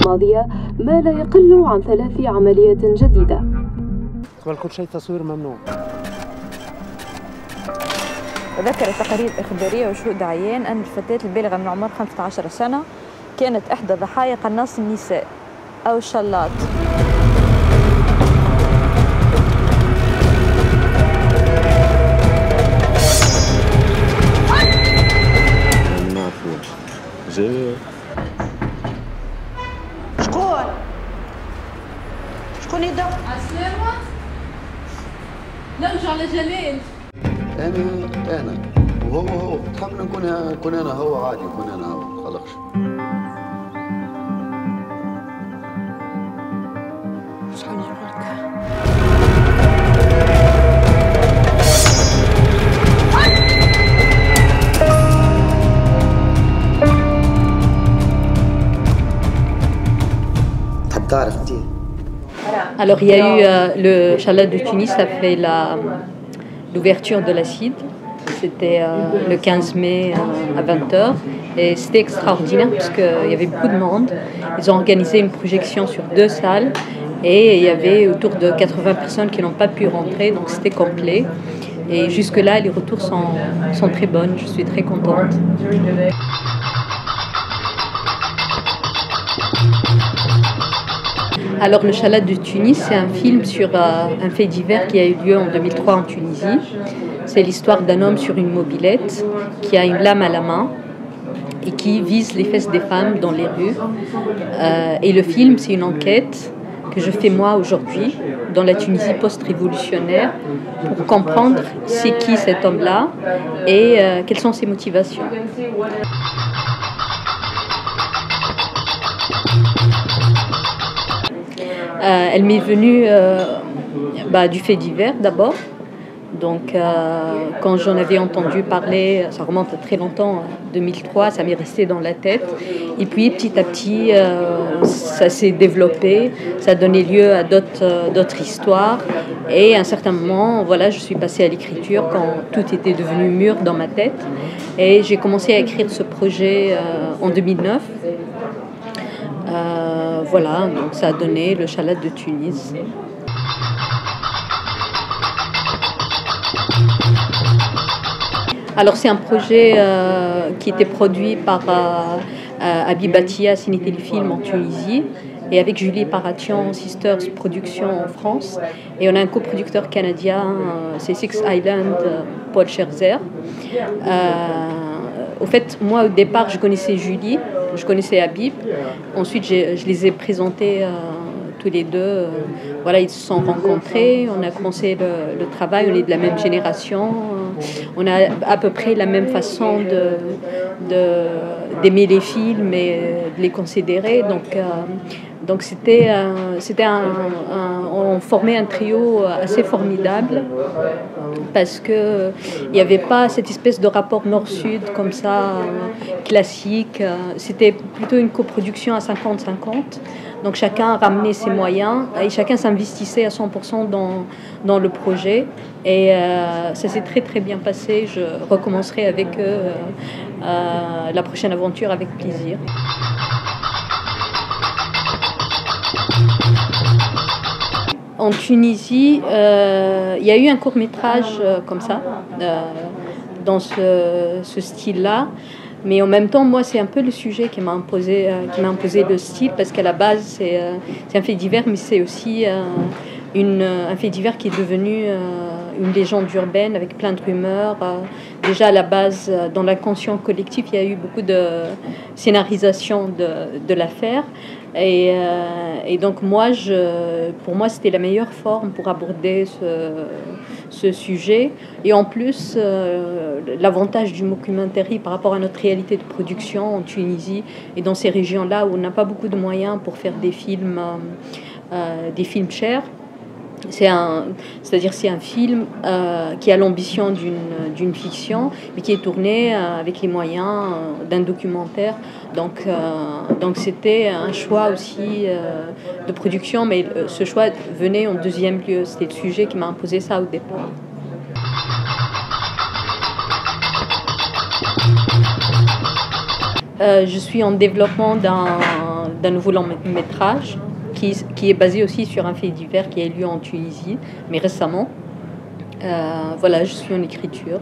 الماضية ما لا يقل عن 3 عمليات جديدة. كل شيء تصوير ممنوع. وذكرت تقارير إخبارية وشهود عيان أن الفتاة البالغة من عمر 15 سنة كانت إحدى ضحايا قناص النساء أو الشلاط. شكون يدق؟ عالسلامة؟ نرجع لجلال. أنا وهو تحب نكون أنا هو عادي، نكون أنا هو ما تقلقش. شحال نعملك؟ تحب تعرف أنت؟ Alors il y a eu le Chalat de Tunis a fait l'ouverture de la CID. C'était le 15 mai à 20h et c'était extraordinaire parce qu'il y avait beaucoup de monde. Ils ont organisé une projection sur 2 salles et il y avait autour de 80 personnes qui n'ont pas pu rentrer, donc c'était complet. Et jusque-là, les retours sont très bonnes, je suis très contente. Alors le Chalat de Tunis, c'est un film sur un fait divers qui a eu lieu en 2003 en Tunisie. C'est l'histoire d'un homme sur une mobilette qui a une lame à la main et qui vise les fesses des femmes dans les rues. Et le film, c'est une enquête que je fais moi aujourd'hui dans la Tunisie post-révolutionnaire pour comprendre c'est qui cet homme-là et quelles sont ses motivations. Elle m'est venue du fait divers d'abord. Donc quand j'en avais entendu parler, ça remonte à très longtemps, 2003, ça m'est resté dans la tête. Et puis petit à petit, ça s'est développé, ça a donné lieu à d'autres histoires. Et à un certain moment, voilà, je suis passée à l'écriture quand tout était devenu mûr dans ma tête. Et j'ai commencé à écrire ce projet en 2009. Voilà, donc ça a donné le Chalat de Tunis. Alors c'est un projet qui était produit par Habib Atia, Ciné Téléfilm en Tunisie, et avec Julie Paratian, Sisters Productions en France. Et on a un coproducteur canadien, c'est Six Island, Paul Scherzer. Au fait, moi au départ, je connaissais Julie, je connaissais Habib. Ensuite, je les ai présentés tous les deux. Voilà, ils se sont rencontrés, on a commencé le travail, on est de la même génération. On a à peu près la même façon d'aimer les films et de les considérer. Donc on formait un trio assez formidable parce que il n'y avait pas cette espèce de rapport nord-sud comme ça classique. C'était plutôt une coproduction à 50-50. Donc chacun ramenait ses moyens et chacun s'investissait à 100% dans le projet. Et ça s'est très très bien passé. Je recommencerai avec eux la prochaine aventure avec plaisir. En Tunisie, il y a eu un court-métrage comme ça, dans ce style-là. Mais en même temps, moi, c'est un peu le sujet qui m'a imposé le style, parce qu'à la base, c'est un fait divers, mais c'est aussi un fait divers qui est devenu une légende urbaine avec plein de rumeurs. Déjà, à la base, dans l'inconscient collectif, il y a eu beaucoup de scénarisation de l'affaire. Et donc, pour moi, c'était la meilleure forme pour aborder ce sujet. Et en plus, l'avantage du mockumentary par rapport à notre réalité de production en Tunisie et dans ces régions-là où on n'a pas beaucoup de moyens pour faire des films chers, C'est-à-dire c'est un film qui a l'ambition d'une fiction, mais qui est tourné avec les moyens d'un documentaire. Donc c'était un choix aussi de production, mais ce choix venait en deuxième lieu. C'était le sujet qui m'a imposé ça au départ. Je suis en développement d'un nouveau long métrage qui est basé aussi sur un fait divers qui a eu lieu en Tunisie, mais récemment. Voilà, je suis en écriture.